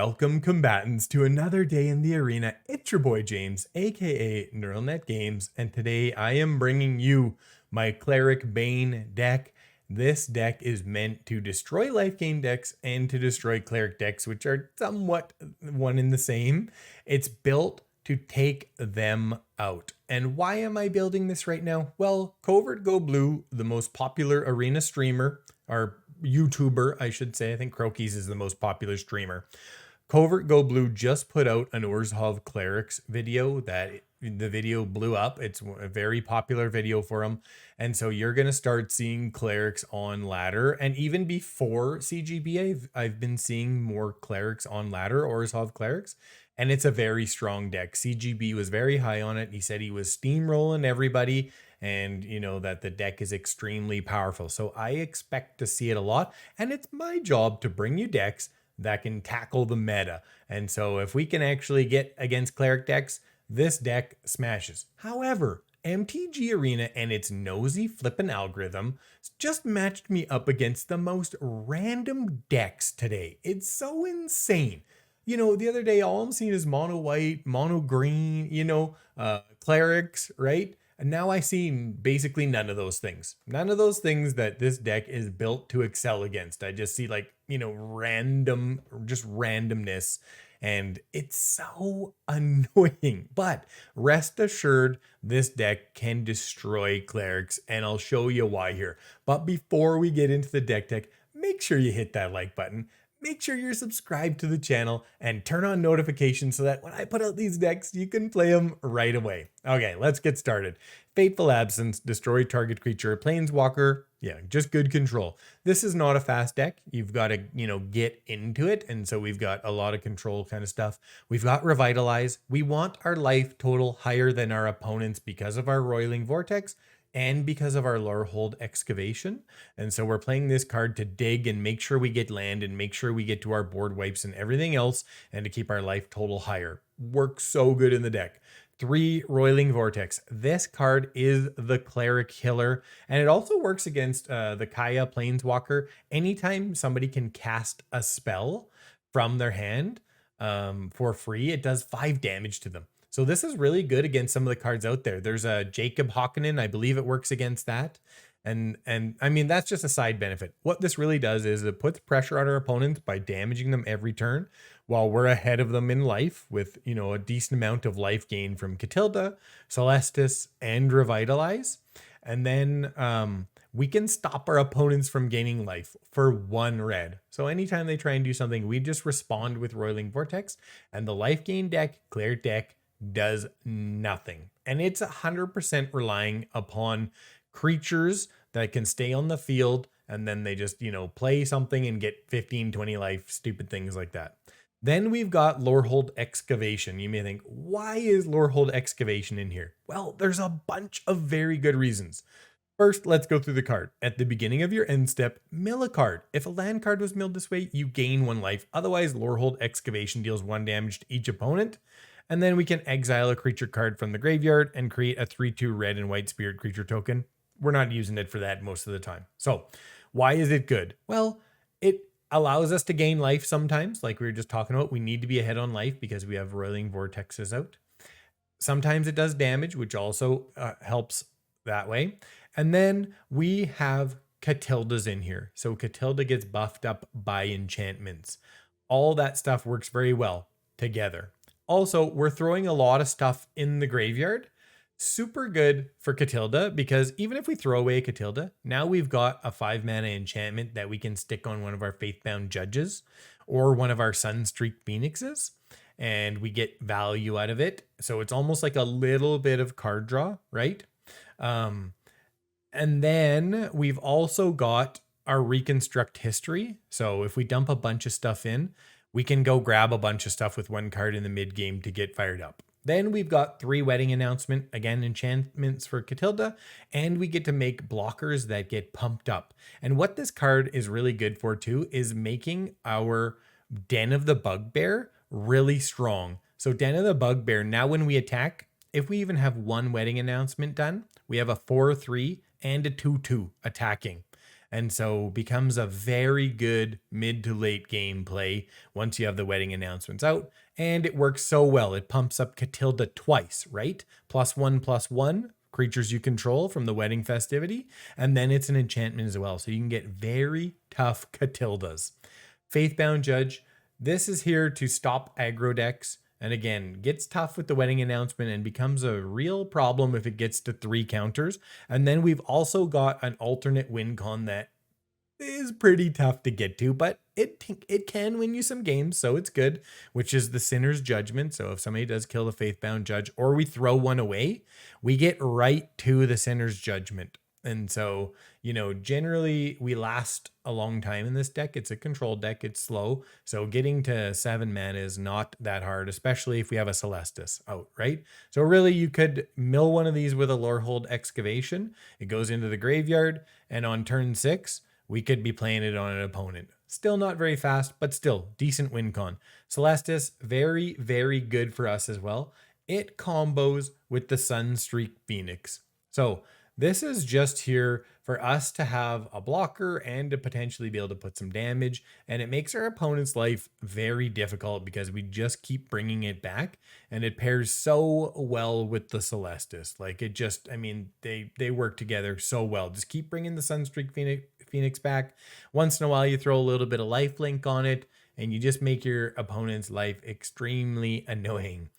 Welcome, combatants, to another day in the arena. It's your boy James, aka NeuralNet Games, and today I am bringing you my Cleric Bane deck. This deck is meant to destroy life gain decks and to destroy cleric decks, which are somewhat one in the same. It's built to take them out. And why am I building this right now? Well, Covert Go Blue, the most popular arena streamer, or YouTuber, I should say. I think Crokies is the most popular streamer. Covert Go Blue just put out an Orzhov Clerics video that the video blew up. It's a very popular video for him. And so you're going to start seeing Clerics on ladder. And even before CGB, I've been seeing more Clerics on ladder, Orzhov Clerics. And it's a very strong deck. CGB was very high on it. He said he was steamrolling everybody and you know that the deck is extremely powerful. So I expect to see it a lot. And it's my job to bring you decks that can tackle the meta. And so if we can actually get against cleric decks, this deck smashes. However, MTG Arena and its nosy flippin' algorithm just matched me up against the most random decks today. It's so insane. You know, the other day, all I'm seeing is mono white, mono green, clerics, right? And now I see basically none of those things. None of those things that this deck is built to excel against. I just see just randomness. And it's so annoying. But rest assured, this deck can destroy clerics. And I'll show you why here. But before we get into the deck, make sure you hit that like button. Make sure you're subscribed to the channel and turn on notifications so that when I put out these decks, you can play them right away. Okay, let's get started. Fateful Absence, destroy target creature, Planeswalker. Yeah, just good control. This is not a fast deck. You've got to, get into it. And so we've got a lot of control kind of stuff. We've got Revitalize. We want our life total higher than our opponents because of our Roiling Vortex and because of our Lorehold Excavation. And so we're playing this card to dig and make sure we get land and make sure we get to our board wipes and everything else and to keep our life total higher. Works so good in the deck. 3 Roiling Vortex. This card is the cleric killer, and it also works against the Kaya Planeswalker. Anytime somebody can cast a spell from their hand for free, it does 5 damage to them. So this is really good against some of the cards out there. There's a Jacob Hawkinen. I believe it works against that. And I mean, that's just a side benefit. What this really does is it puts pressure on our opponents by damaging them every turn while we're ahead of them in life with, a decent amount of life gain from Katilda, Celestus, and Revitalize. And then we can stop our opponents from gaining life for 1 red. So anytime they try and do something, we just respond with Roiling Vortex, and the life gain deck, clear deck, does nothing. And it's 100% relying upon creatures that can stay on the field, and then they just, play something and get 15, 20 life, stupid things like that. Then we've got Lorehold Excavation. You may think, why is Lorehold Excavation in here? Well, there's a bunch of very good reasons. First, let's go through the card. At the beginning of your end step, mill a card. If a land card was milled this way, you gain 1 life. Otherwise, Lorehold Excavation deals 1 damage to each opponent. And then we can exile a creature card from the graveyard and create a 3/2 red and white spirit creature token. We're not using it for that most of the time. So why is it good? Well, it allows us to gain life sometimes. Like we were just talking about, we need to be ahead on life because we have Roiling Vortexes out. Sometimes it does damage, which also helps that way. And then we have Katildas in here. So Katilda gets buffed up by enchantments. All that stuff works very well together. Also, we're throwing a lot of stuff in the graveyard. Super good for Katilda, because even if we throw away Katilda, now we've got a 5 mana enchantment that we can stick on one of our Faithbound Judges or one of our Sunstreak Phoenixes, and we get value out of it. So it's almost like a little bit of card draw, right? And then we've also got our Reconstruct History. So if we dump a bunch of stuff in, we can go grab a bunch of stuff with 1 card in the mid game to get fired up. Then we've got 3 Wedding Announcement, again, enchantments for Katilda, and we get to make blockers that get pumped up. And what this card is really good for too is making our Den of the Bugbear really strong. So Den of the Bugbear, now when we attack, if we even have 1 Wedding Announcement done, we have a 4/3 and a 2/2 attacking. And so becomes a very good mid to late game play once you have the wedding announcements out. And it works so well. It pumps up Katilda twice, right? +1/+1 creatures you control from the wedding festivity. And then it's an enchantment as well. So you can get very tough Katildas. Faithbound Judge. This is here to stop aggro decks. And again, gets tough with the wedding announcement and becomes a real problem if it gets to 3 counters. And then we've also got an alternate win con that is pretty tough to get to, but it can win you some games, so it's good, which is the Sinner's Judgment. So if somebody does kill the Faithbound Judge or we throw one away, we get right to the Sinner's Judgment. And so, generally we last a long time in this deck. It's a control deck. It's slow. So getting to 7 mana is not that hard, especially if we have a Celestus out, right? So really you could mill one of these with a Lorehold Excavation. It goes into the graveyard, and on turn 6, we could be playing it on an opponent. Still not very fast, but still decent win con. Celestus, very, very good for us as well. It combos with the Sunstreak Phoenix. So this is just here for us to have a blocker and to potentially be able to put some damage. And it makes our opponent's life very difficult because we just keep bringing it back. And it pairs so well with the Celestus. Like it just, they work together so well. Just keep bringing the Sunstreak Phoenix back. Once in a while, you throw a little bit of lifelink on it, and you just make your opponent's life extremely annoying.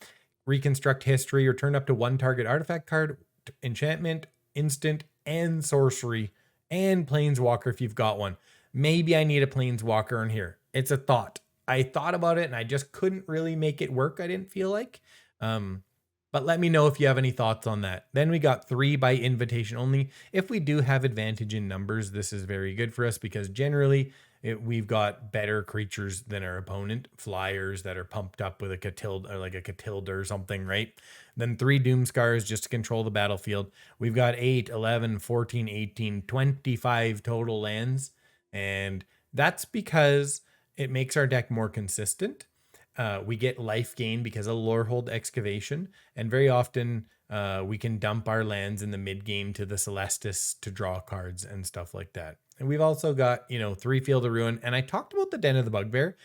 Reconstruct History, or turn up to 1 target artifact card, enchantment, instant, and sorcery, and Planeswalker if you've got one. Maybe I need a Planeswalker in here. It's a thought. I thought about it, and I just couldn't really make it work, I didn't feel like. But let me know if you have any thoughts on that. Then we got 3 by invitation only. If we do have advantage in numbers, this is very good for us because generally we've got better creatures than our opponent. Flyers that are pumped up with a Katilda, or like a Katilda or something, right? Then 3 Doomskars just to control the battlefield. We've got 8, 11, 14, 18, 25 total lands. And that's because it makes our deck more consistent. We get life gain because of Lorehold Excavation, and very often we can dump our lands in the mid game to the Celestus to draw cards and stuff like that. And we've also got 3 Field of Ruin, and I talked about the Den of the Bugbear,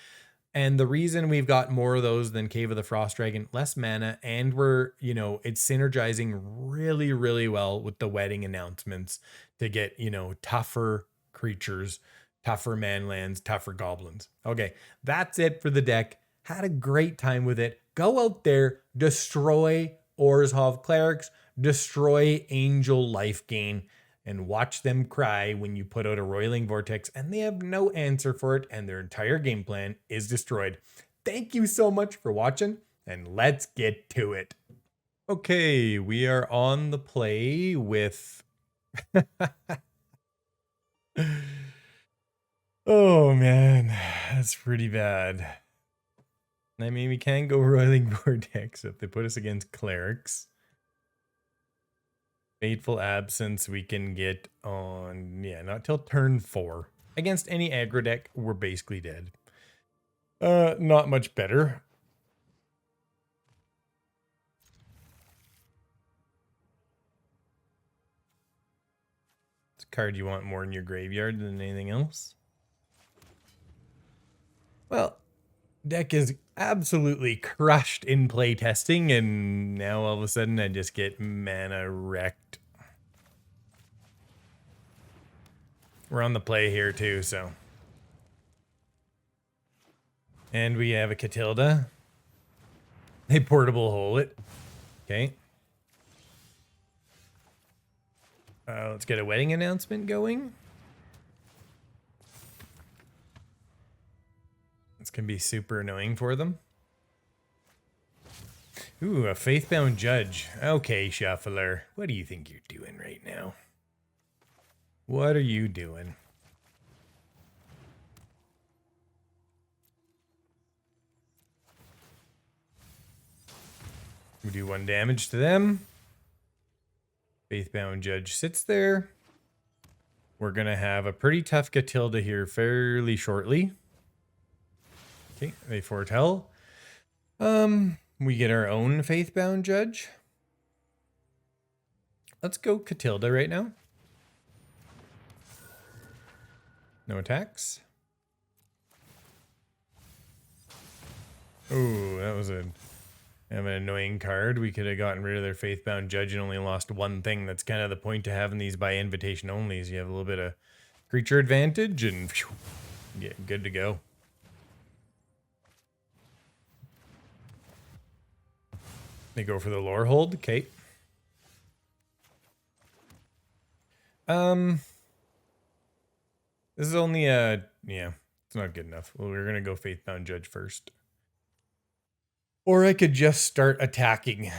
and the reason we've got more of those than Cave of the Frost Dragon, less mana, and we're it's synergizing really, really well with the wedding announcements to get tougher creatures, tougher man lands, tougher goblins. Okay, that's it for the deck. Had a great time with it. Go out there, destroy Orzhov Clerics, destroy Angel LifeGain, and watch them cry when you put out a Roiling Vortex and they have no answer for it and their entire game plan is destroyed. Thank you so much for watching, and let's get to it. Okay, we are on the play with... Oh man, that's pretty bad. I mean, we can go Roiling Vortex if they put us against Clerics. Fateful Absence we can get on, not till turn 4. Against any aggro deck, we're basically dead. Not much better. It's a card you want more in your graveyard than anything else. Well, deck is absolutely crushed in play testing, and now all of a sudden I just get mana wrecked. We're on the play here too, so. And we have a Katilda. They portable hole it. Okay. Let's get a wedding announcement going. It's going to be super annoying for them. Ooh, a Faithbound Judge. Okay, Shuffler. What do you think you're doing right now? What are you doing? We do 1 damage to them. Faithbound Judge sits there. We're going to have a pretty tough Katilda here fairly shortly. Okay, they foretell. We get our own Faithbound Judge. Let's go Katilda right now. No attacks. Ooh, that was an annoying card. We could have gotten rid of their Faithbound Judge and only lost one thing. That's kind of the point to having these by invitation only, is you have a little bit of creature advantage and phew, get good to go. They go for the Lorehold. Okay. This is only a, yeah, it's not good enough. Well, we're gonna go Faithbound Judge first. Or I could just start attacking.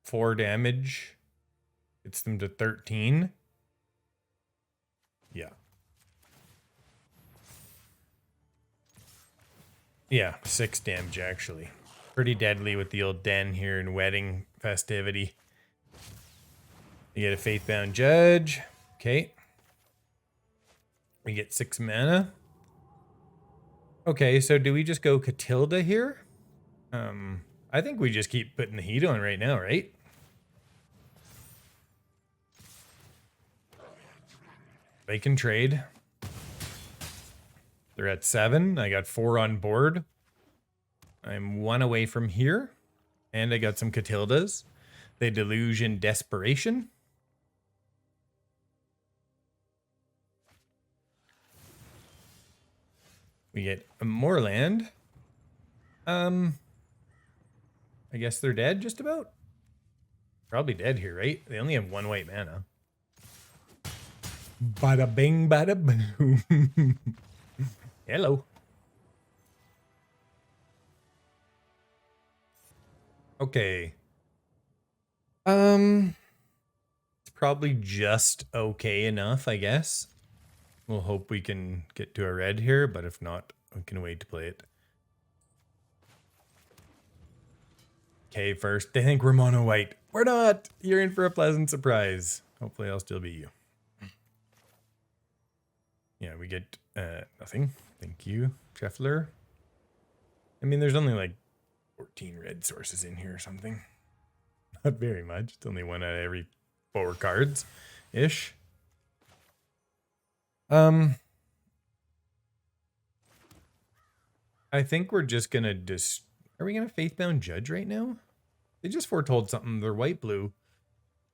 4 damage. Gets them to 13. Yeah. Yeah, 6 damage actually. Pretty deadly with the old den here in Wedding Festivity. You get a Faithbound Judge. Okay. We get 6 mana. Okay, so do we just go Katilda here? I think we just keep putting the heat on right now, right? They can trade. They're at 7. I got 4 on board. I'm 1 away from here. And I got some Katildas. They deluge in desperation. We get more land. I guess they're dead just about. Probably dead here, right? They only have 1 white mana. Bada bing, bada boom. Hello. Okay. It's probably just okay enough, I guess. We'll hope we can get to a red here, but if not, we can wait to play it. Okay, first, they think we're mono white. We're not! You're in for a pleasant surprise. Hopefully I'll still beat you. Yeah, we get nothing. Thank you, Scheffler. I mean, there's only like 14 red sources in here or something. Not very much. It's only 1 out of every 4 cards-ish. I think we're just gonna are we gonna Faithbound Judge right now? They just foretold something. They're white-blue.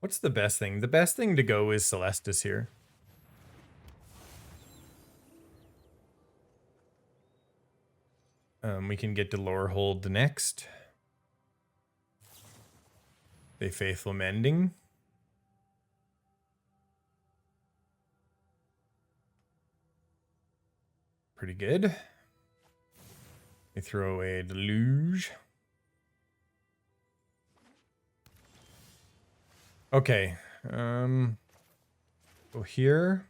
What's the best thing? The best thing to go is Celestus here. We can get to Lorehold next. They Faithful Mending. Pretty good. They throw away a Deluge. Okay. Go here.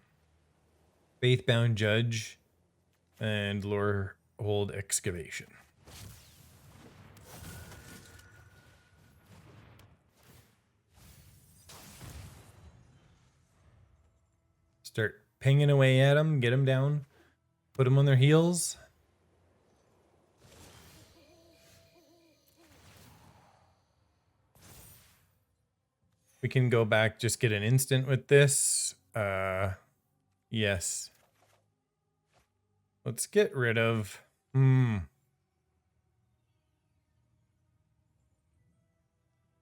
Faithbound Judge and Lorehold Excavation. Start pinging away at them, get them down, put them on their heels. We can go back, just get an instant with this. Yes. Let's get rid of...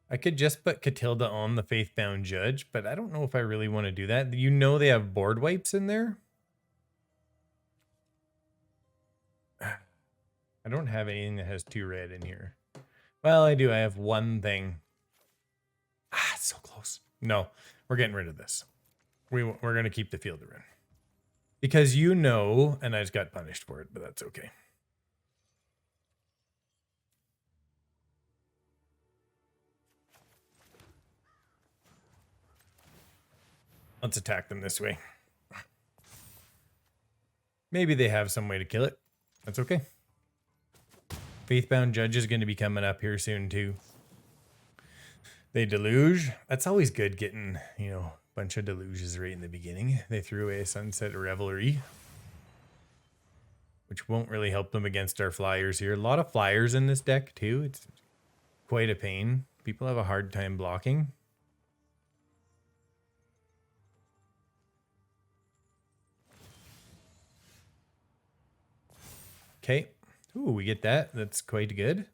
I could just put Katilda on the Faithbound Judge, but I don't know if I really want to do that. You know they have board wipes in there? I don't have anything that has 2 red in here. Well, I do. I have 1 thing. Ah, it's so close. No, we're getting rid of this. We're going to keep the field around. Because you know, and I just got punished for it, but that's okay. Let's attack them this way. Maybe they have some way to kill it. That's okay. Faithbound Judge is going to be coming up here soon too. They deluge. That's always good getting, you know, a bunch of deluges right in the beginning. They threw away a Sunset Revelry, which won't really help them against our flyers here. A lot of flyers in this deck too. It's quite a pain. People have a hard time blocking. Okay. Ooh, we get that. That's quite good.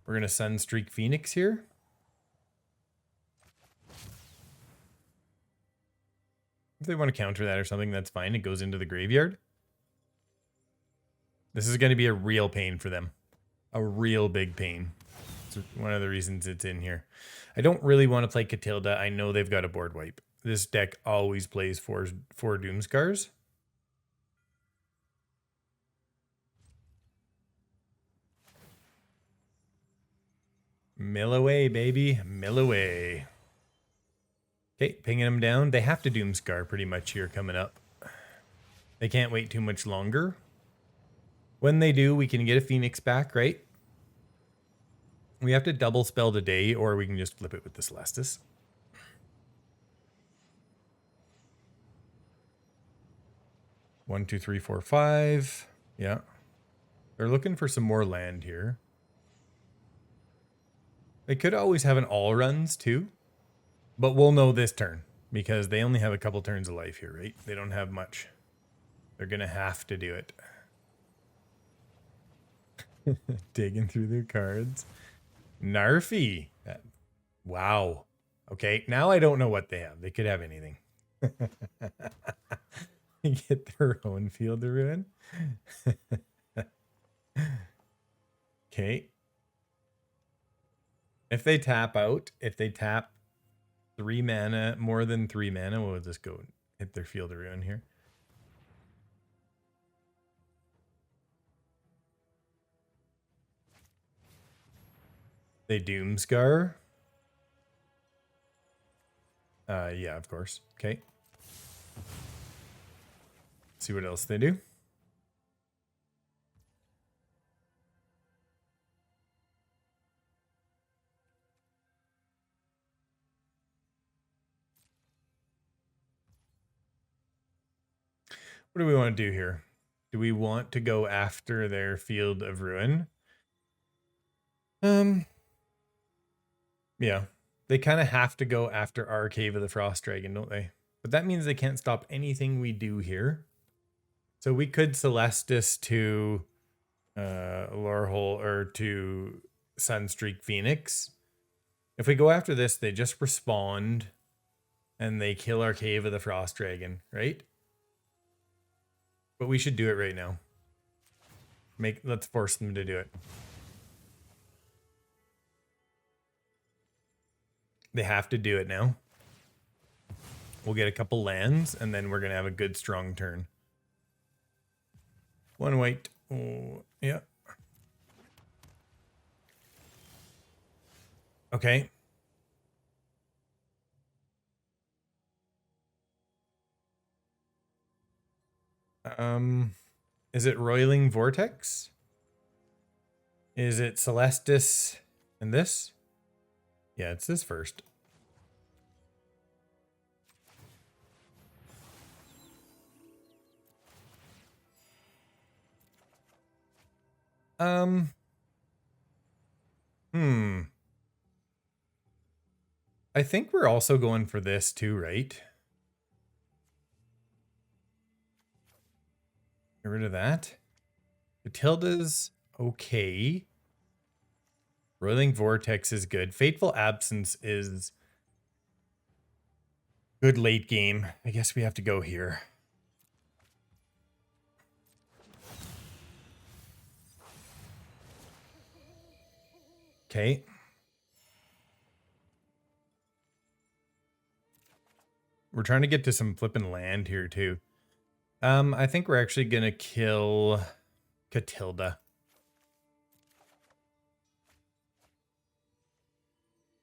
We're going to Sunstreak Phoenix here. If they want to counter that or something, that's fine. It goes into the graveyard. This is going to be a real pain for them. A real big pain. It's one of the reasons it's in here. I don't really want to play Katilda. I know they've got a board wipe. This deck always plays four Doomskars. Mill away, baby. Mill away. Okay, pinging them down. They have to Doomskar pretty much here coming up. They can't wait too much longer. When they do, we can get a Phoenix back, right? We have to double spell today, or we can just flip it with the Celestus. One, two, three, four, five. Yeah. They're looking for some more land here. They could always have an all runs too. But we'll know this turn because they only have a couple turns of life here, right? They don't have much. They're going to have to do it. Digging through their cards. Narfy. Wow. Okay, now I don't know what they have. They could have anything. Get their own Field of Ruin. Okay. If they tap out, if they tap 3 mana, more than 3 mana, we'll just go hit their Field of Ruin here. They Doomskar. Yeah, of course. Okay. See what else they do. What do we want to do here? Do we want to go after their Field of Ruin? Yeah. They kind of have to go after our Cave of the Frost Dragon, don't they? But that means they can't stop anything we do here. So we could Celestus to Lorehold or to Sunstreak Phoenix. If we go after this, they just respond and they kill our Cave of the Frost Dragon, right? But we should do it right now. Let's force them to do it. They have to do it now. We'll get a couple lands, and then we're going to have a good, strong turn. 1 white. Oh, yeah. Okay. Is it Roiling Vortex? Is it Celestus and this? Yeah, it's this first. I think we're also going for this too, right? Get rid of that. Katilda's okay. Roiling Vortex is good. Fateful Absence is good late game. I guess we have to go here. Okay. We're trying to get to some flipping land here too. I think we're actually gonna kill Katilda.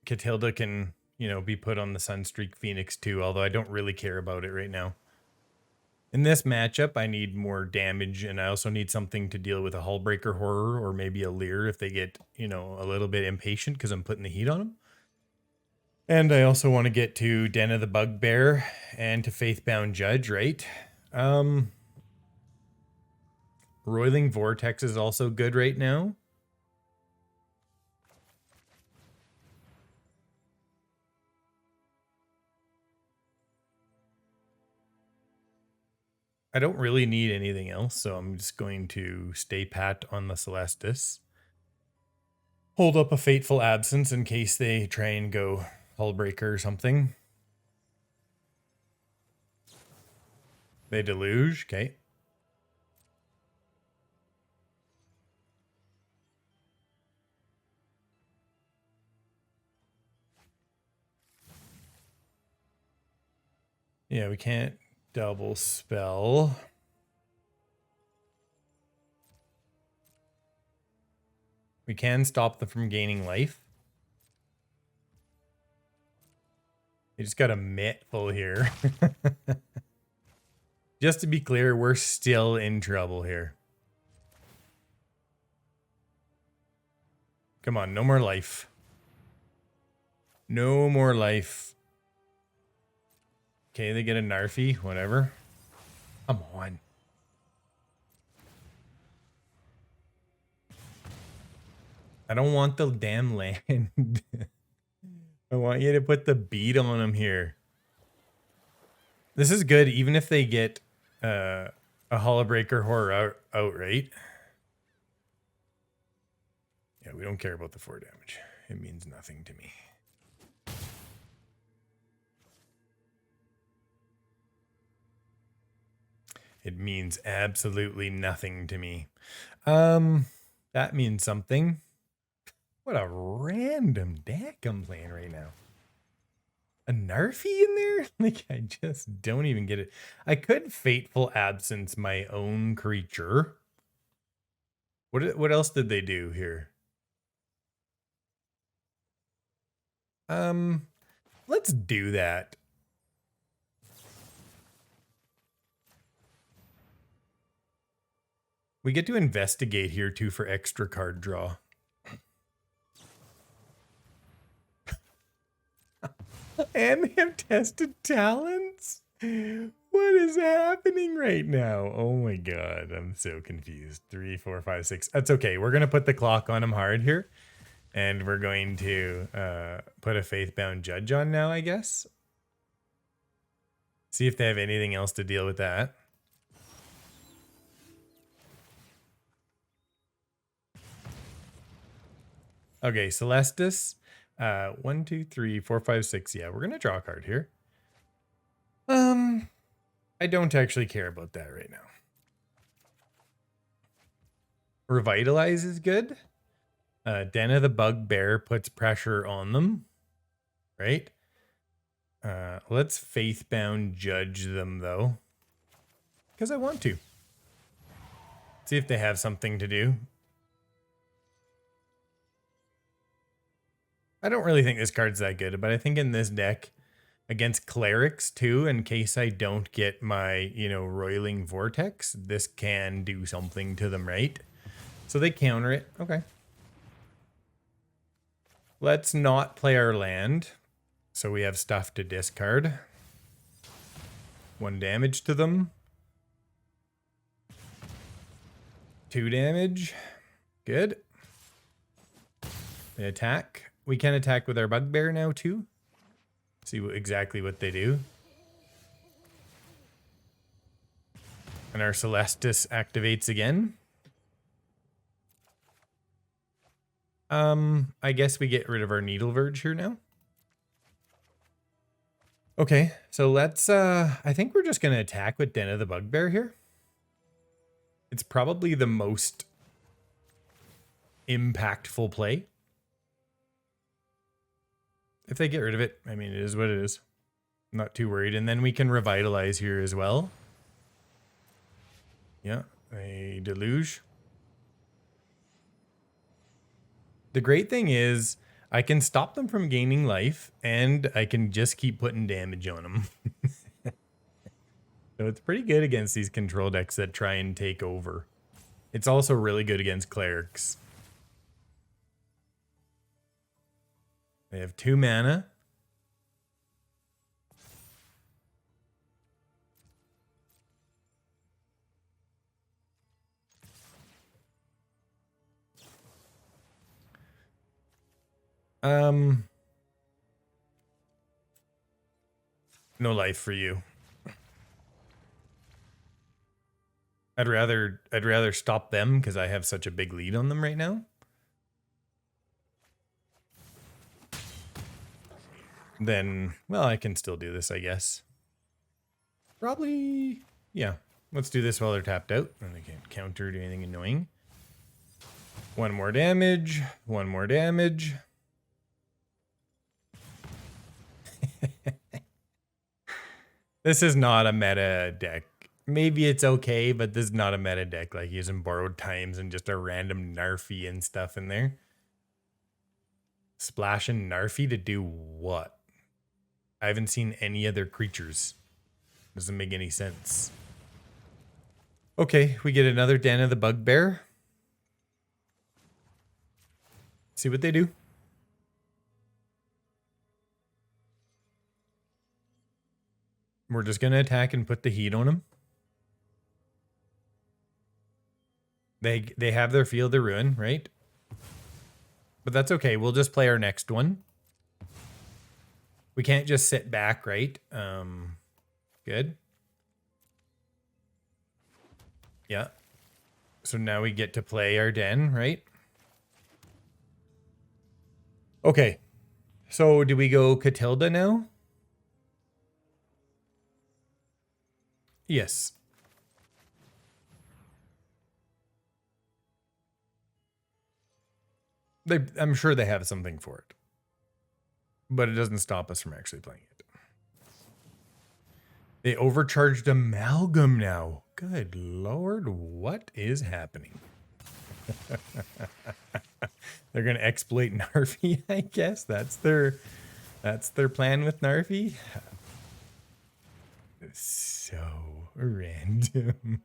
Katilda can, you know, be put on the Sunstreak Phoenix too, although I don't really care about it right now. In this matchup, I need more damage, and I also need something to deal with a Hullbreaker Horror or maybe a Leer if they get, you know, a little bit impatient because I'm putting the heat on them. And I also want to get to Den of the Bugbear and to Faithbound Judge, right? Roiling Vortex is also good right now. I don't really need anything else, so I'm just going to stay pat on the Celestus. Hold up a Fateful Absence in case they try and go Hullbreaker or something. They deluge, okay. Yeah, we can't double spell. We can stop them from gaining life. They just got a mitt full here. Just to be clear, we're still in trouble here. Come on, no more life. No more life. Okay, they get a Narfy, whatever. Come on. I don't want the damn land. I want you to put the beat on them here. This is good, even if they get a Hullbreaker horror outright. Yeah, we don't care about the 4 damage. It means nothing to me. It means absolutely nothing to me. That means something. What a random deck I'm playing right now. A Narfy in there? Like, I just don't even get it. I could Fateful Absence my own creature. What else did they do here? Let's do that. We get to investigate here too for extra card draw. And they have tested talents? What is happening right now? Oh my god, I'm so confused. 3, 4, 5, 6. That's okay. We're going to put the clock on them hard here. And we're going to put a Faithbound Judge on now, I guess. See if they have anything else to deal with that. Okay, Celestus. 1, 2, 3, 4, 5, 6. Yeah, we're going to draw a card here. I don't actually care about that right now. Revitalize is good. Den of the Bugbear puts pressure on them. Right? Let's Faithbound Judge them, though. Because I want to. See if they have something to do. I don't really think this card's that good, but I think in this deck, against Clerics too, in case I don't get my, Roiling Vortex, this can do something to them, right? So they counter it. Okay. Let's not play our land. So we have stuff to discard. 1 damage to them. 2 damage. Good. They attack. We can attack with our Bugbear now too. See exactly what they do. And our Celestus activates again. I guess we get rid of our Needleverge here now. Okay, so let's, I think we're just going to attack with Den of the Bugbear here. It's probably the most impactful play. If they get rid of it, I mean, it is what it is. I'm not too worried. And then we can Revitalize here as well. Yeah, a Deluge. The great thing is I can stop them from gaining life and I can just keep putting damage on them. So it's pretty good against these control decks that try and take over. It's also really good against Clerics. They have 2 mana. No life for you. I'd rather stop them because I have such a big lead on them right now. Then, well, I can still do this, I guess. Probably, yeah. Let's do this while they're tapped out. And they can't counter, do anything annoying. One more damage. One more damage. This is not a meta deck. Maybe it's okay, but this is not a meta deck like using Borrowed Times and just a random Narfy and stuff in there. Splashing Narfy to do what? I haven't seen any other creatures. Doesn't make any sense. Okay, we get another Den of the Bugbear. See what they do. We're just going to attack and put the heat on them. They have their Field of Ruin, right? But that's okay. We'll just play our next one. We can't just sit back, right? Good. Yeah. So now we get to play our den, right? Okay. So do we go Katilda now? Yes. I'm sure they have something for it. But it doesn't stop us from actually playing it. They overcharged Amalgam now. Good Lord, what is happening? They're gonna exploit Narfy, I guess. That's their plan with Narfy. So random.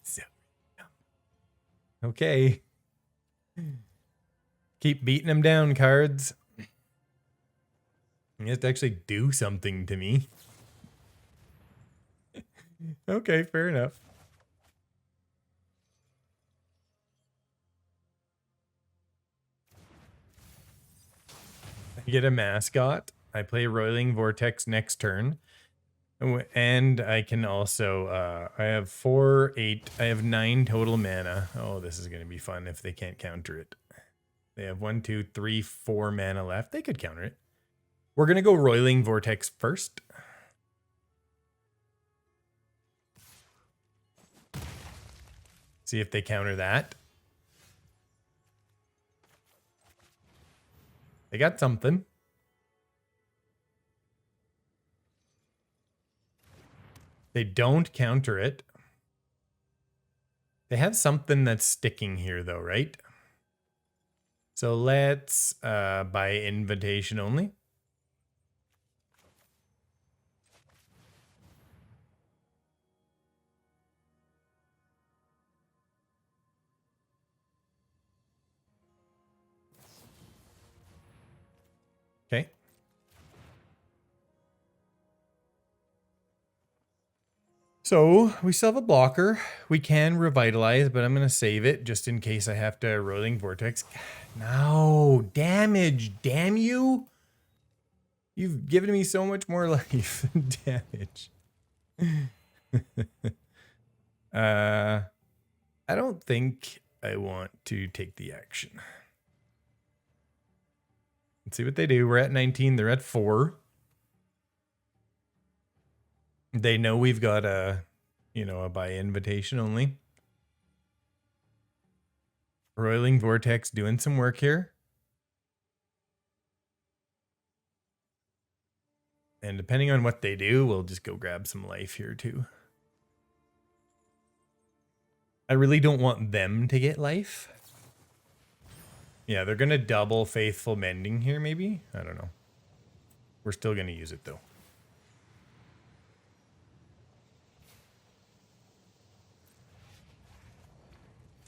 So random. Okay. Keep beating them down, cards. You have to actually do something to me. Okay, fair enough. I get a mascot. I play Roiling Vortex next turn. And I can also, I have 4, 8, I have 9 total mana. Oh, this is going to be fun if they can't counter it. They have 1, 2, 3, 4 mana left. They could counter it. We're going to go Roiling Vortex first. See if they counter that. They got something. They don't counter it. They have something that's sticking here though, right? So let's buy invitation only. Okay. So we still have a blocker. We can revitalize, but I'm going to save it just in case I have to Roiling Vortex. No, damage. Damn you. You've given me so much more life than damage. I don't think I want to take the action. Let's see what they do. We're at 19. They're at 4. They know we've got a, a by invitation only. Roiling Vortex doing some work here. And depending on what they do, we'll just go grab some life here too. I really don't want them to get life. Yeah, they're going to double Faithful Mending here maybe. I don't know. We're still going to use it though.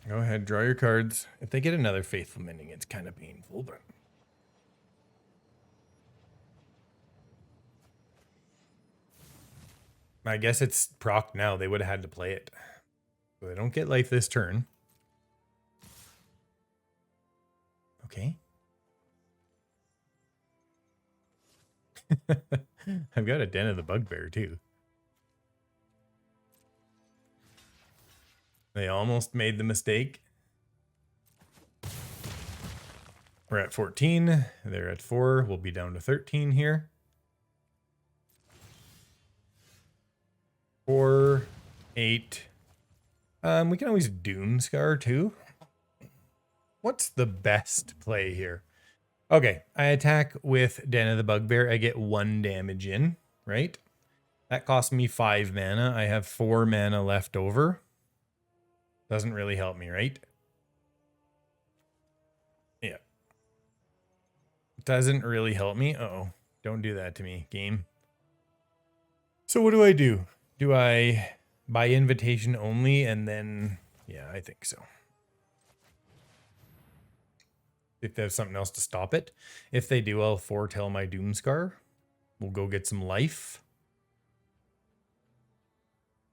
Go ahead, draw your cards. If they get another Faithful Mending, it's kind of painful, but... I guess it's proc now. They would have had to play it. So they don't get life this turn. Okay. I've got a Den of the Bugbear too. They almost made the mistake. We're at 14. They're at 4. We'll be down to 13 here. 4, 8. We can always Doomskar too. What's the best play here? Okay, I attack with Den of the Bugbear. I get 1 damage in, right? That cost me 5 mana. I have 4 mana left over. Doesn't really help me, right? Yeah. Doesn't really help me. Uh-oh. Don't do that to me, game. So what do? Do I buy invitation only and then... Yeah, I think so. If there's something else to stop it. If they do, I'll foretell my Doomskar. We'll go get some life.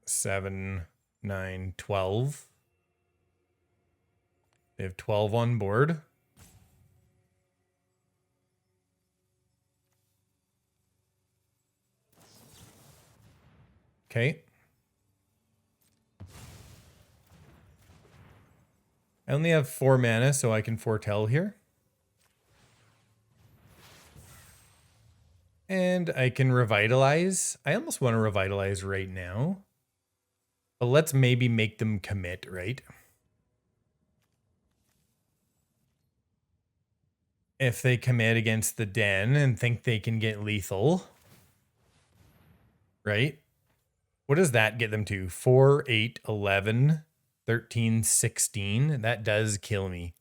7, 9, 12. They have 12 on board. Okay. I only have 4 mana, so I can foretell here. And I can revitalize. I almost want to revitalize right now. But let's maybe make them commit, right? If they commit against the den and think they can get lethal. Right? What does that get them to? 4, 8, 11, 13, 16. That does kill me.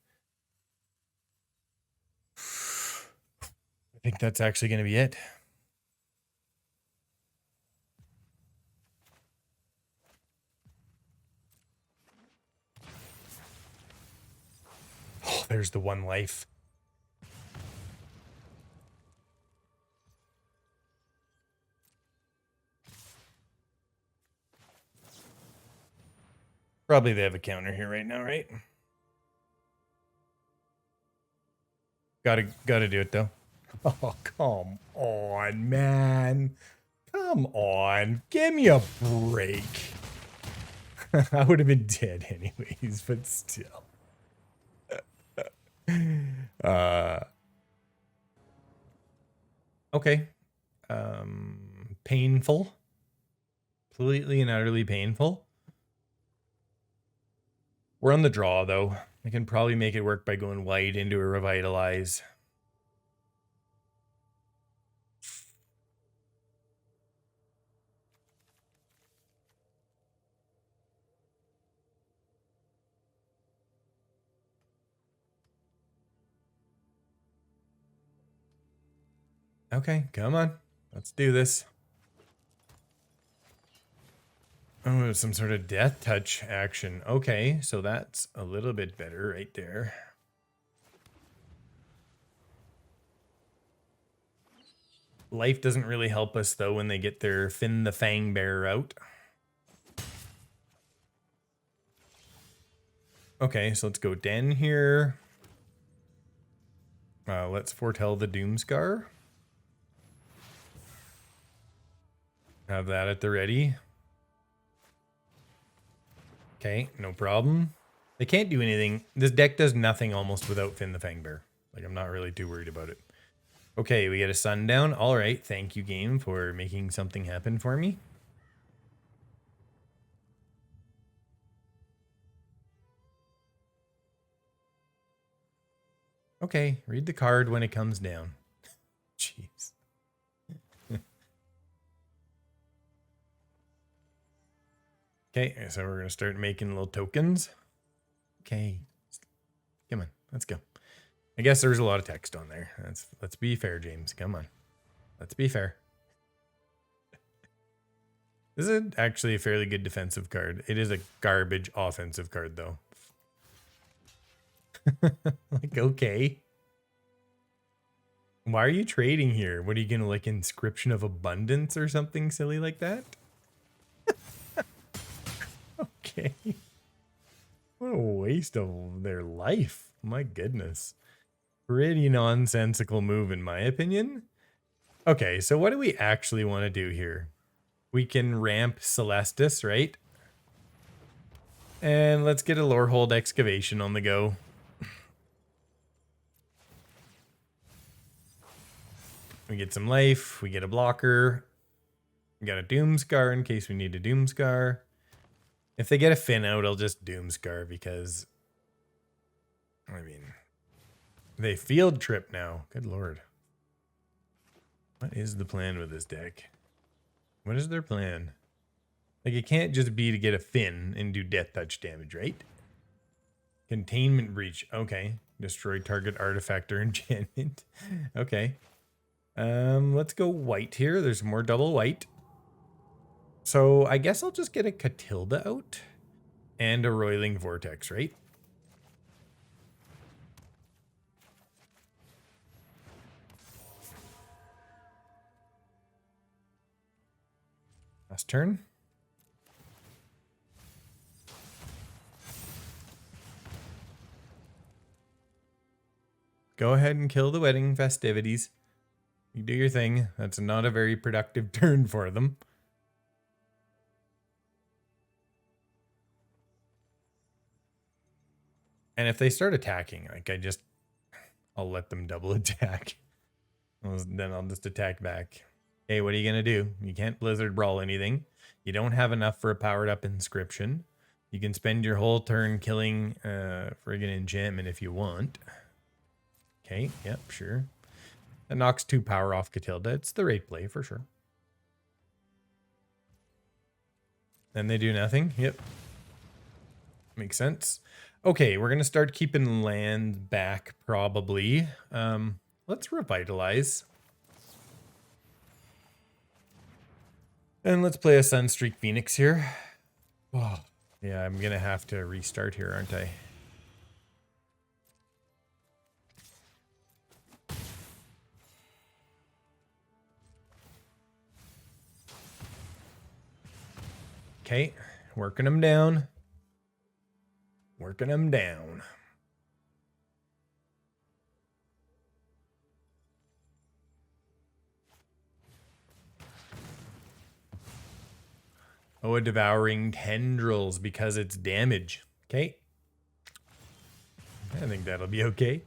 I think that's actually going to be it. Oh, there's the 1 life. Probably they have a counter here right now, right? Gotta do it though. Oh, come on, man. Come on. Give me a break. I would have been dead anyways, but still. Okay. Painful. Completely and utterly painful. We're on the draw, though. I can probably make it work by going white into a Revitalize. Okay, come on. Let's do this. Oh, some sort of death touch action. Okay, so that's a little bit better right there. Life doesn't really help us, though, when they get their Finn the Fang Bear out. Okay, so let's go Den here. Let's foretell the Doomskar. Have that at the ready. Okay, no problem. They can't do anything. This deck does nothing almost without Finn the Fangbear. Like, I'm not really too worried about it. Okay, we get a Sundown. All right, thank you, game, for making something happen for me. Okay, read the card when it comes down. Jeez. Okay, so we're going to start making little tokens. Okay. Come on, let's go. I guess there's a lot of text on there. Let's be fair, James. Come on. Let's be fair. This is actually a fairly good defensive card. It is a garbage offensive card, though. Like, okay. Why are you trading here? What are you going to, like, Inscription of Abundance or something silly like that? Okay. What a waste of their life. My goodness. Pretty nonsensical move, in my opinion. Okay, so what do we actually want to do here? We can ramp Celestus, right? And let's get a Lorehold Excavation on the go. We get some life. We get a blocker. We got a Doomskar in case we need a Doomskar. If they get a Fin out, I'll just Doomskar because, I mean, they field trip now. Good lord. What is the plan with this deck? What is their plan? Like, it can't just be to get a Fin and do death touch damage, right? Containment breach. Okay. Destroy target artifact or enchantment. Okay. Let's go white here. There's more double white. So I guess I'll just get a Katilda out and a Roiling Vortex, right? Last turn. Go ahead and kill the wedding festivities. You do your thing. That's not a very productive turn for them. And if they start attacking, like I'll let them double attack. Then I'll just attack back. Okay, what are you going to do? You can't Blizzard Brawl anything. You don't have enough for a powered up inscription. You can spend your whole turn killing friggin' enchantment if you want. Okay, yep, sure. That knocks 2 power off Katilda. It's the rate play for sure. Then they do nothing. Yep. Makes sense. Okay, we're going to start keeping land back probably. Let's Revitalize. And let's play a Sunstreak Phoenix here. Oh, yeah, I'm going to have to restart here, aren't I? Okay, working them down. Working them down. Oh, a Devouring Tendrils because it's damage. Okay. I think that'll be okay.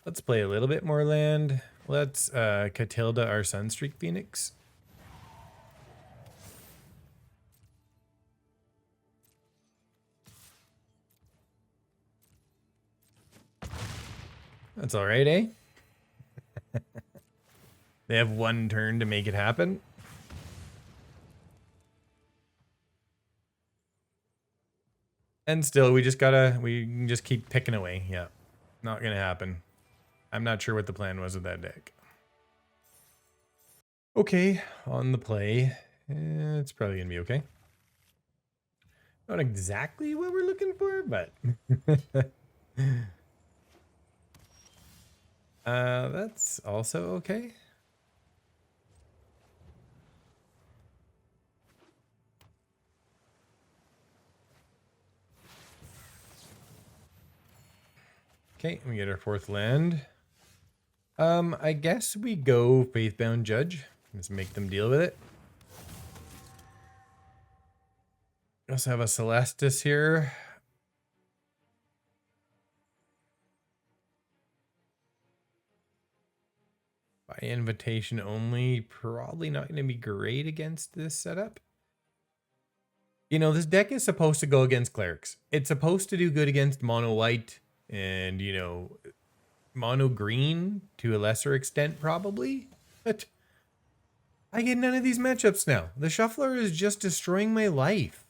Let's play a little bit more land. Let's Katilda our Sunstreak Phoenix. That's all right, eh? They have 1 turn to make it happen. And still, we can just keep picking away. Yeah, not gonna happen. I'm not sure what the plan was with that deck. Okay, on the play. It's probably gonna be okay. Not exactly what we're looking for, but... that's also okay. Okay, we get our 4th land. I guess we go Faithbound Judge. Let's make them deal with it. We also have a Celestus here. By invitation only, probably not going to be great against this setup. You know, this deck is supposed to go against Clerics. It's supposed to do good against mono white and, you know, mono green to a lesser extent probably. But I get none of these matchups now. The Shuffler is just destroying my life.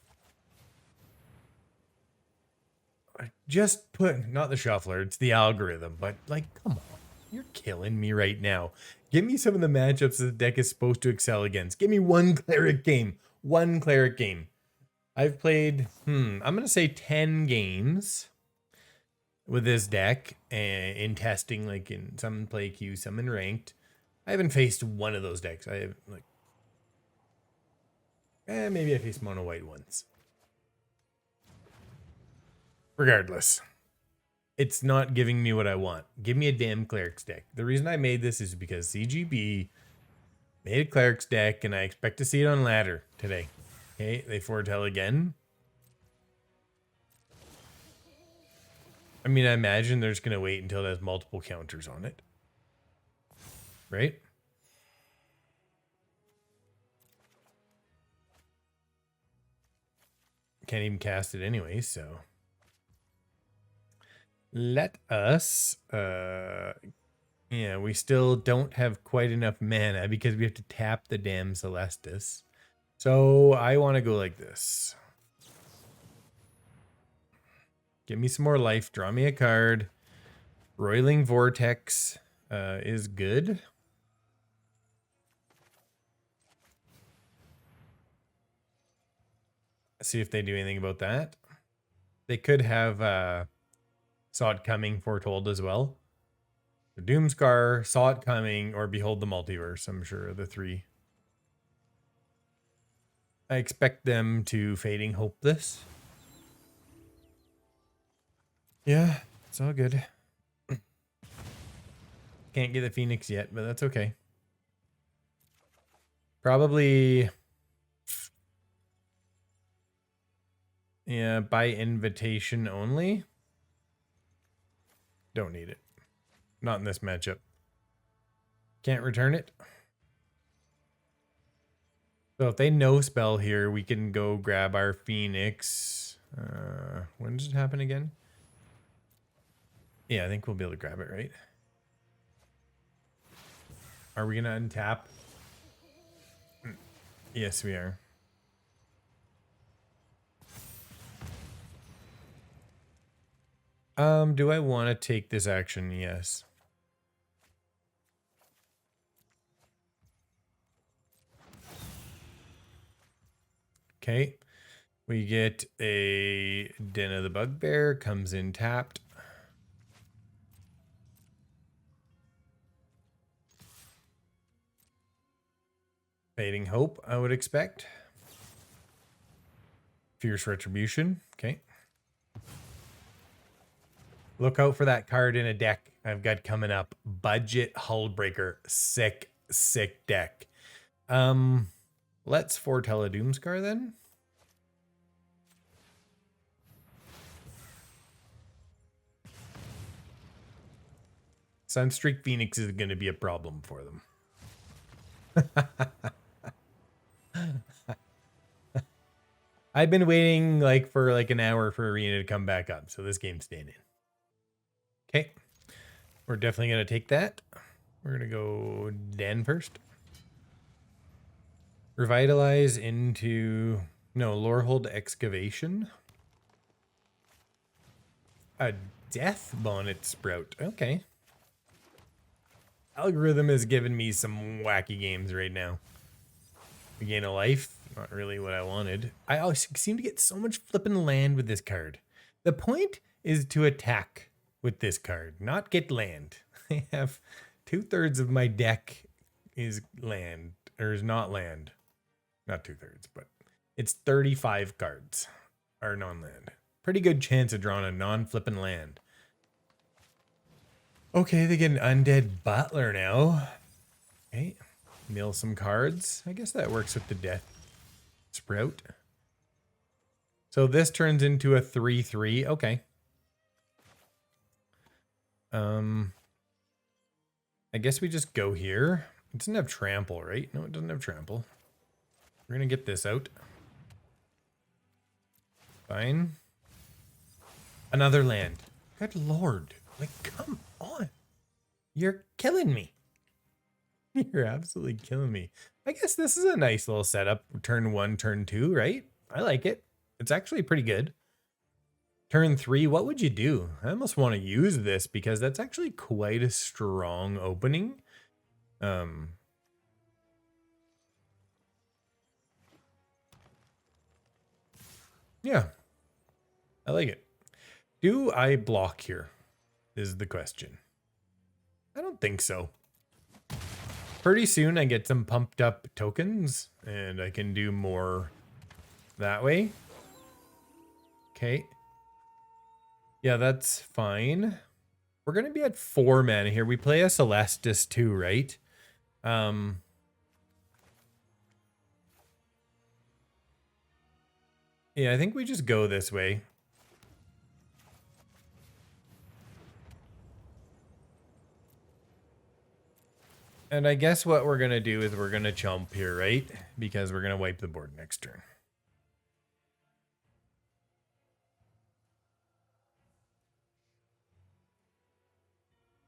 Just put, not the Shuffler, it's the algorithm, but like, come on. You're killing me right now. Give me some of the matchups that the deck is supposed to excel against. Give me 1 Cleric game. 1 Cleric game. I've played, I'm going to say 10 games with this deck in testing, like in some play queue, some in ranked. I haven't faced one of those decks. I have like, maybe I faced mono white once. Regardless. It's not giving me what I want. Give me a damn Clerics deck. The reason I made this is because CGB made a Clerics deck, and I expect to see it on ladder today. Okay, they foretell again. I mean, I imagine they're just going to wait until there's multiple counters on it. Right? Can't even cast it anyway, so. Let us, yeah, we still don't have quite enough mana because we have to tap the damn Celestus. So I want to go like this. Give me some more life. Draw me a card. Roiling Vortex is good. See if they do anything about that. They could have Saw It Coming foretold as well. So Doomskar, Saw It Coming, or Behold the Multiverse, I'm sure are the three. I expect them to Fading Hope this. Yeah, it's all good. Can't get the Phoenix yet, but that's okay. Probably, yeah, by invitation only. Don't need it. Not in this matchup. Can't return it. So if they no spell here, we can go grab our Phoenix. When does it happen again? Yeah, I think we'll be able to grab it, right? Are we going to untap? Yes, we are. Do I want to take this action? Yes. Okay. We get a Den of the Bugbear, comes in tapped. Fading Hope, I would expect. Fierce Retribution, okay. Look out for that card in a deck I've got coming up. Budget Hullbreaker, sick, sick deck. Let's foretell a Doomskar then. Sunstreak Phoenix is going to be a problem for them. I've been waiting for an hour for Arena to come back up, so this game's staying in. Okay. We're definitely going to take that. We're going to go Den first. Revitalize into... No, Lorehold Excavation. A Death Bonnet Sprout. Okay. Algorithm has given me some wacky games right now. We gain a life. Not really what I wanted. I always seem to get so much flipping land with this card. The point is to attack with this card, not get land. I have 2/3 of my deck is land, or is not land. Not 2/3, but it's 35 cards are non-land. Pretty good chance of drawing a non-flipping land. Okay, they get an Undead Butler now. Okay, mill some cards. I guess that works with the Death Sprout. So this turns into a 3/3. Okay. I guess we just go here. It doesn't have trample, right? No, it doesn't have trample. We're gonna get this out. Fine. Another land. Good lord. Come on. You're killing me. You're absolutely killing me. I guess this is a nice little setup. Turn 1, turn 2, right? I like it. It's actually pretty good. Turn 3, what would you do? I almost want to use this because that's actually quite a strong opening. Yeah. I like it. Do I block here? Is the question. I don't think so. Pretty soon I get some pumped up tokens and I can do more that way. Okay. Yeah, that's fine. We're going to be at 4 mana here. We play a Celestus too, right? Yeah, I think we just go this way. And I guess what we're going to do is we're going to chump here, right? Because we're going to wipe the board next turn.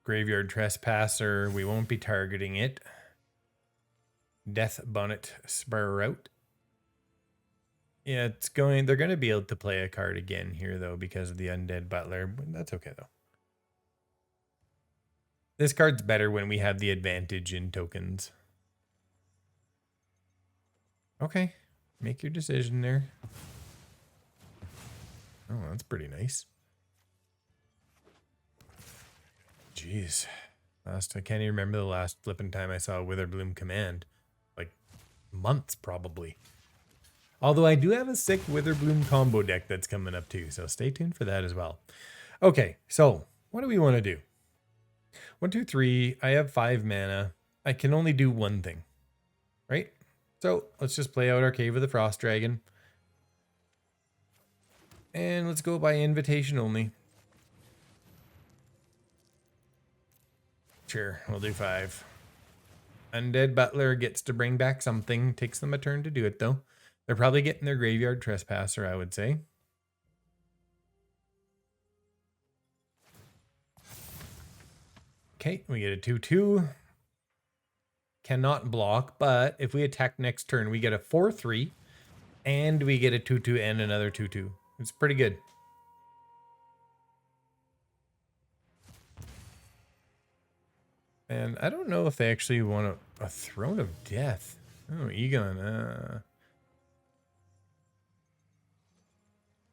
Graveyard Trespasser, we won't be targeting it. Death Bonnet Sprout. Yeah, they're going to be able to play a card again here, though, because of the Undead Butler. But that's okay, though. This card's better when we have the advantage in tokens. Okay, make your decision there. Oh, that's pretty nice. Jeez. I can't even remember the last flipping time I saw a Witherbloom command. Like, months, probably. Although I do have a sick Witherbloom combo deck that's coming up too, so stay tuned for that as well. Okay, so what do we want to do? 1, 2, 3. I have 5 mana. I can only do one thing, right? So let's just play out our Cave of the Frost Dragon. And let's go by invitation only. Sure, we'll do 5. Undead Butler gets to bring back something. Takes them a turn to do it, though. They're probably getting their Graveyard Trespasser, I would say. Okay, we get a 2/2. Cannot block, but if we attack next turn, we get a 4/3. And we get a 2/2 and another 2/2. It's pretty good. And I don't know if they actually want a Throne of Death. Oh, Egon.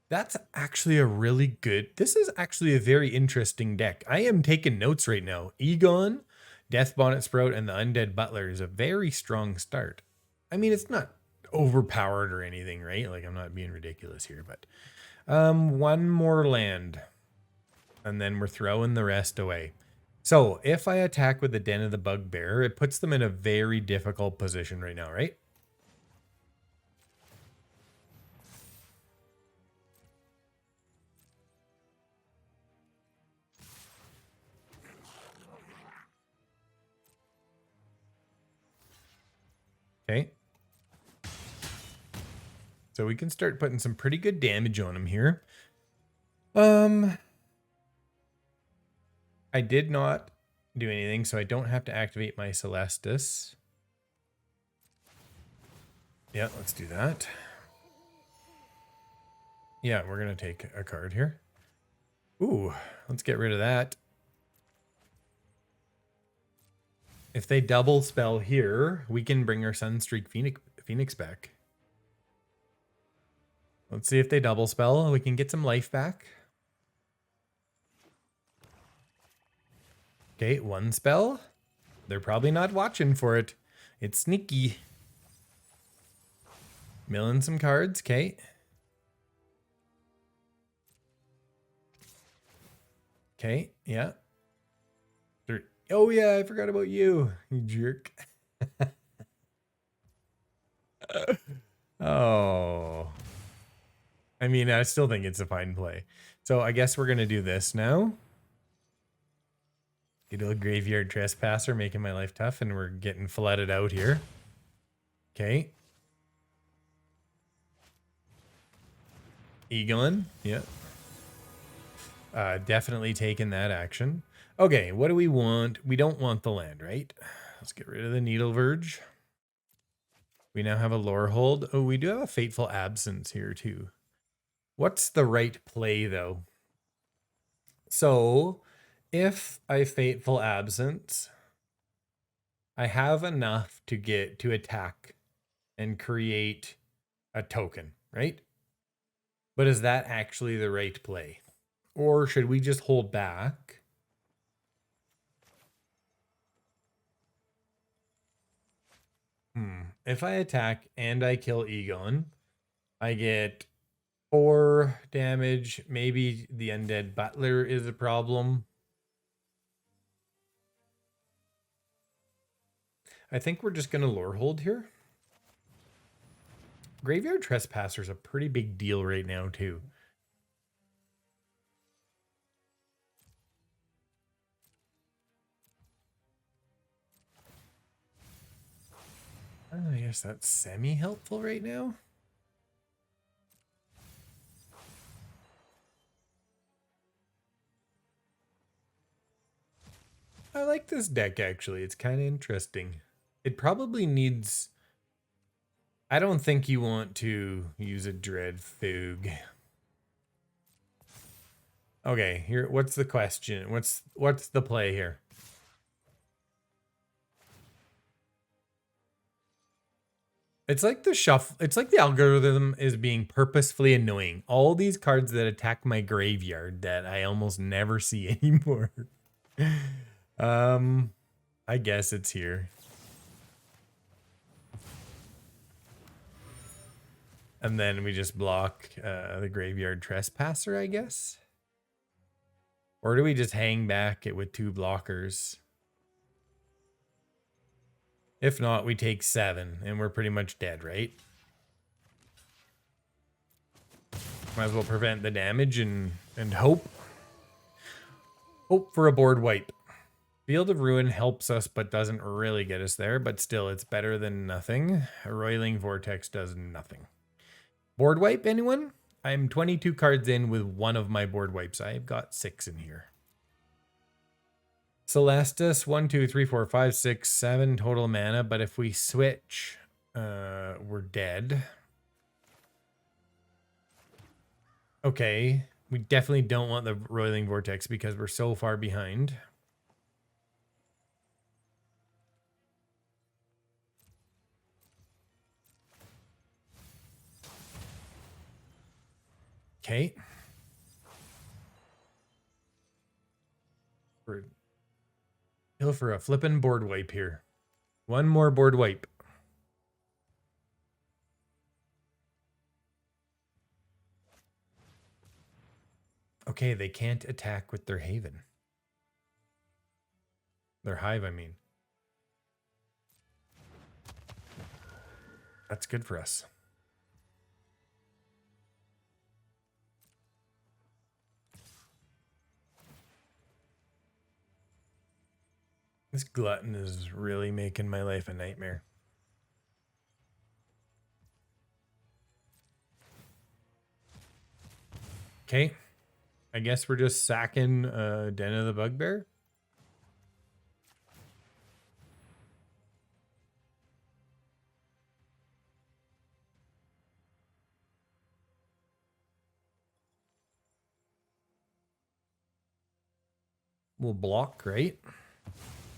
That's actually a really good... This is actually a very interesting deck. I am taking notes right now. Egon, Death Bonnet Sprout, and the Undead Butler is a very strong start. I mean, it's not overpowered or anything, right? Like, I'm not being ridiculous here, but... one more land. And then we're throwing the rest away. So, if I attack with the Den of the Bugbear, it puts them in a very difficult position right now, right? Okay. So we can start putting some pretty good damage on him here. I did not do anything, so I don't have to activate my Celestus. Yeah, let's do that. Yeah, we're going to take a card here. Ooh, let's get rid of that. If they double spell here, we can bring our Sunstreak Phoenix back. Let's see if they double spell. We can get some life back. Okay, one spell. They're probably not watching for it. It's sneaky. Milling some cards. Okay. Okay, yeah. Oh yeah, I forgot about you, you jerk. Oh. I mean, I still think it's a fine play. So I guess we're going to do this now. Get a Graveyard Trespasser, making my life tough, and we're getting flooded out here. Okay. Egon, yeah. Definitely taking that action. Okay, what do we want? We don't want the land, right? Let's get rid of the Needleverge. We now have a Lorehold. Oh, we do have a Fateful Absence here too. What's the right play though? So, if I Fateful Absence, I have enough to get to attack and create a token, right? But is that actually the right play? Or should we just hold back? If I attack and I kill Egon, I get 4 damage. Maybe the Undead Butler is a problem. I think we're just going to Lorehold here. Graveyard Trespasser is a pretty big deal right now, too. guess that's semi-helpful right now. I like this deck, actually. It's kind of interesting. It probably needs... I don't think you want to use a Dread Foog. Okay, here. What's the question? What's the play here? It's like the shuffle. It's like the algorithm is being purposefully annoying. All these cards that attack my graveyard that I almost never see anymore. I guess it's here. And then we just block the Graveyard Trespasser, I guess. Or do we just hang back it with 2 blockers? If not, we take 7 and we're pretty much dead, right? Might as well prevent the damage and hope. Hope for a board wipe. Field of Ruin helps us but doesn't really get us there, but still it's better than nothing. A Roiling Vortex does nothing. Board wipe, anyone? I'm 22 cards in with one of my board wipes. I've got 6 in here. Celestus, 1, 2, 3, 4, 5, 6, 7 total mana, but if we switch, we're dead. Okay, we definitely don't want the Roiling Vortex because we're so far behind. Okay. We're go for a flippin' board wipe here. One more board wipe. Okay, they can't attack with their Haven. Their Hive, I mean. That's good for us. This glutton is really making my life a nightmare. Okay. I guess we're just sacking Den of the Bugbear. We'll block, right?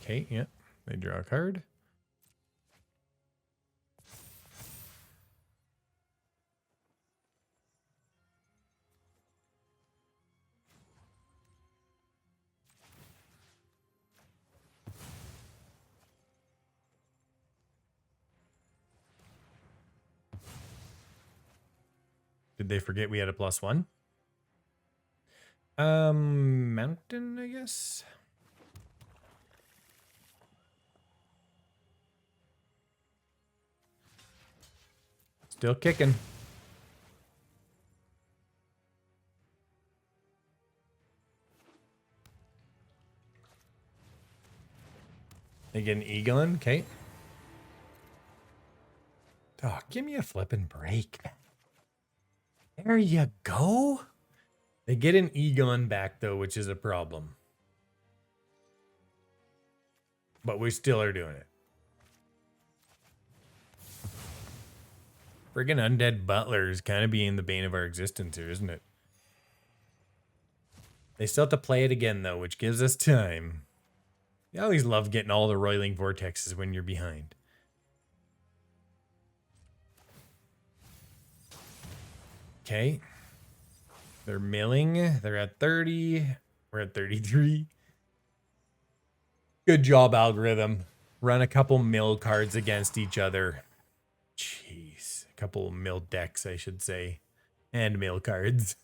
Okay, yeah. They draw a card. Did they forget we had a +1? Mountain, I guess. Still kicking. They get an Egon, okay. Oh, give me a flipping break. There you go. They get an Egon back, though, which is a problem. But we still are doing it. Friggin' Undead Butler is kind of being the bane of our existence here, isn't it? They still have to play it again, though, which gives us time. You always love getting all the Roiling Vortexes when you're behind. Okay. They're milling. They're at 30. We're at 33. Good job, algorithm. Run a couple mill cards against each other. Jeez. A couple mill decks, I should say. And mill cards.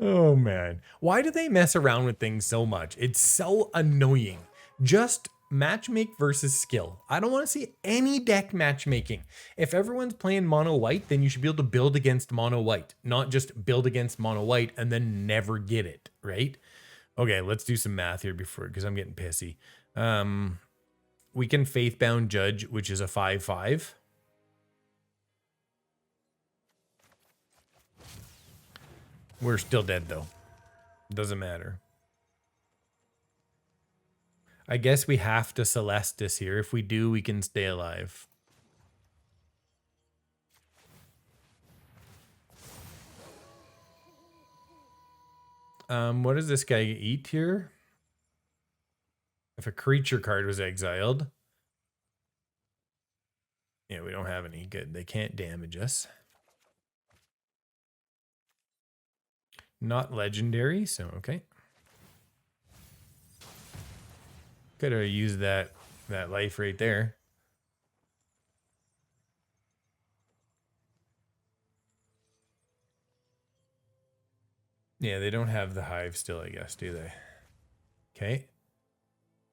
Oh, man. Why do they mess around with things so much? It's so annoying. Just matchmake versus skill. I don't want to see any deck matchmaking. If everyone's playing mono white, then you should be able to build against mono white, not just build against mono white and then never get it, right? Okay, let's do some math here before, because I'm getting pissy. we can Faithbound Judge, which is a 5/5. We're still dead, though. Doesn't matter. I guess we have to Celestus here. If we do, we can stay alive. What does this guy eat here? If a creature card was exiled. Yeah, we don't have any. Good. They can't damage us. Not legendary, so okay. Could have used that life right there. Yeah, they don't have the hive still, I guess, do they? Okay.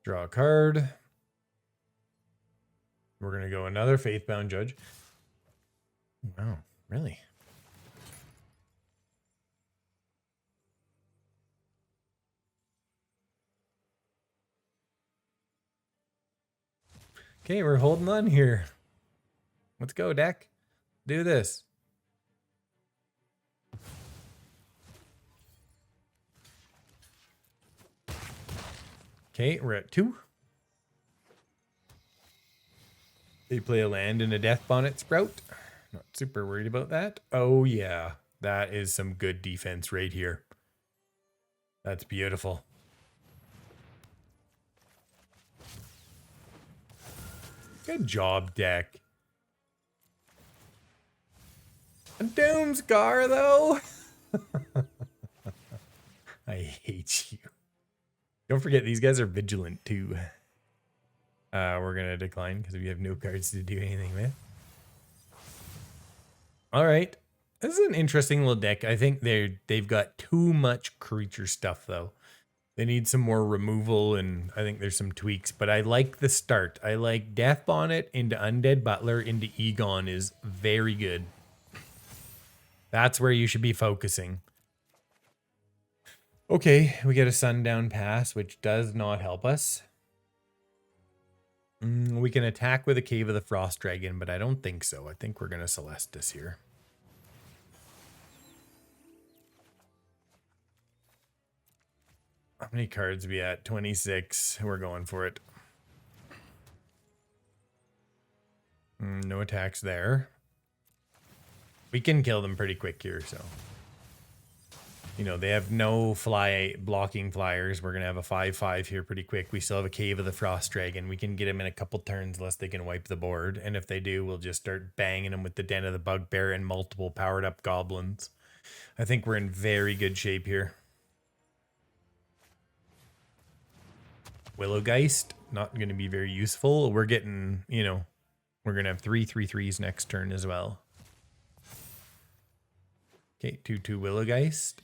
Draw a card. We're going to go another Faithbound Judge. Wow, really? Okay, we're holding on here. Let's go, deck. Do this. Okay, we're at 2. They play a land and a Death Bonnet Sprout. Not super worried about that. Oh, yeah. That is some good defense right here. That's beautiful. Good job, deck. A Doomskar, though. I hate you. Don't forget, these guys are vigilant, too. We're going to decline because we have no cards to do anything with. All right. This is an interesting little deck. I think they've got too much creature stuff, though. They need some more removal, and I think there's some tweaks. But I like the start. I like Death Bonnet into Undead Butler into Egon is very good. That's where you should be focusing. Okay, we get a Sundown Pass, which does not help us. We can attack with a Cave of the Frost Dragon, but I don't think so. I think we're going to Celestus here. How many cards are we at? 26. We're going for it. No attacks there. We can kill them pretty quick here, so. You know, they have no blocking flyers. We're going to have a 5/5 here pretty quick. We still have a Cave of the Frost Dragon. We can get them in a couple turns unless they can wipe the board. And if they do, we'll just start banging them with the Den of the Bugbear and multiple powered up goblins. I think we're in very good shape here. Willowgeist, not going to be very useful. We're getting, you know, we're going to have 3/3/3s next turn as well. Okay, 2/2 Willowgeist.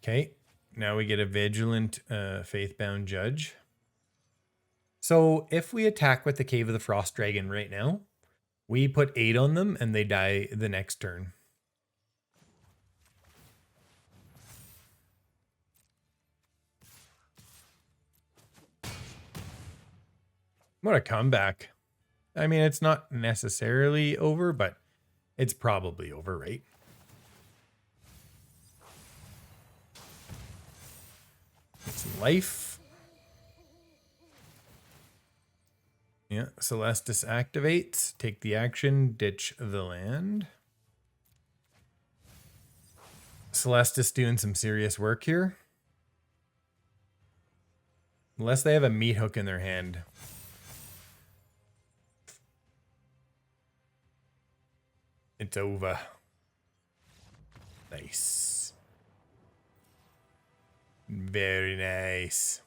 Okay, now we get a Vigilant Faithbound Judge. So if we attack with the Cave of the Frost Dragon right now, we put 8 on them and they die the next turn. What a comeback. I mean, it's not necessarily over, but it's probably over, right? Get some life. Yeah, Celestus activates. Take the action, ditch the land. Celestus doing some serious work here. Unless they have a meat hook in their hand. It's over. Nice. Very nice.